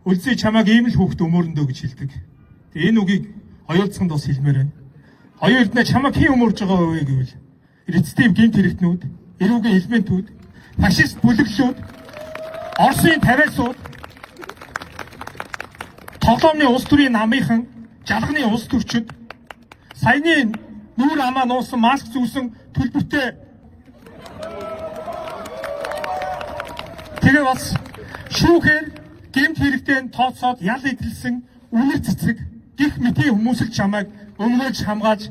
Үлзий чамайг ийм л хүүхд өмөрөндөө гэж хэлдэг. Тэгээ энэ үгийг хоёулцганд бас хэлмээр байна. Хоёр эрдэнэ чамайг хэн өмөрж байгаа вэ гэвэл эцэстийн гинт хэрэгтнүүд, эрүүгийн элементүүд, фашист бүлэглэлүүд, Оросын тавиасууд, тоглоомны улс төрийн намынхан, жалганы улс төрчид, саяны нүүр амаа нуусан маск зүүсэн төлбөртэй тэгээ бас шүүхээр гэмт хэрэгтэй тооцоод ял идэлсэн үнэр цэцэг гих мэтийн хүмүүс л чамайг өмгөөлж хамгаалж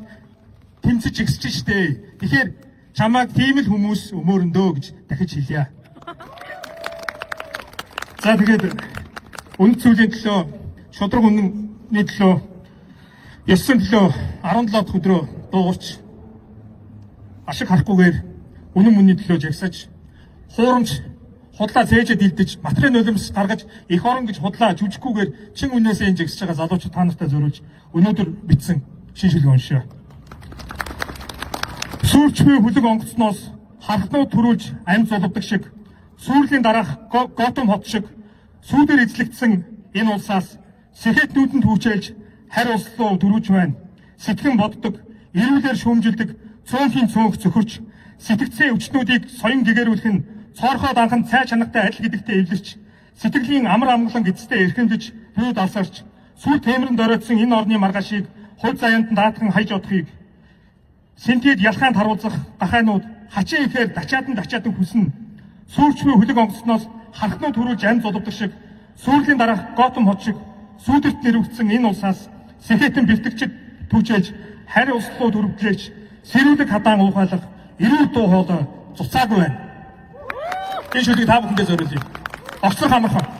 тэмцэж ихсэж штэ. Тэгэхээр чамайг тийм л хүмүүс өмөрөндөө гэж дахиж хэлье. За тэгээд үнэт зүйлийн төлөө, шудраг үнэний төлөө, ёсны төлөө 17 дахь өдрөө дуугарч ашиг харахгүйгээр үнэн мөнний төлөө жагсаж, хуурамч худлаа зээжэд илдэж, материал нулимс гаргаж, их орон гэж худлаа жүжиггүйгээр чин үнээсээ энэ жагсаж байгаа залуучууд та нартай зориулж өнөөдөр бичсэн шинжилгээ уншаа. Сүүлч буй хүлэг онгоцноос хархнууд төрүүлж амь зулбдаг шиг, сүүрлийн дараах Готом хот шиг сүүдээр эзлэгдсэн энэ улсаас сэхэтнүүдэнд хүчээлж харь улс руу дөрвж байна. Сэтгэн боддог, эрүүлэр шүүмжилдэг, цөөнхийн цөөнх зөхөрч, сэтгцээ өвчтнүүдийг соён гэгэрүүлэх нь цоорхоо данхан цай чанартай адил гэдэгтээ эвлэрч, сэтгэлийн амар амгалан эцэстээ эрхэмлэж, бүү далсарч, сүүр темрэнд оройтсон энэ орны маргаашийг хувь заяанд даатхан хайж одохыг синтед ялхаанд харуулзах дахайнууд хачин ихээр дачаадан хүснэ. Сүүрчгүй хүлэг онгоцноос хархнууд төрүүлж амь зулбдаг шиг, сүүрлийн дараах Готом хот шиг сүүдэрт нэрвэгдсэн энэ улсаас сэхэтэн бэлтгэгчд түүжээж харь улс руу дөрвөлж сэрүүлэг хадаан уухайлах эрүүл дуу хоолой цуцаагүй байна. Энэ шүлгийг та бүхэндээ зориулъя. Огцор хамархан.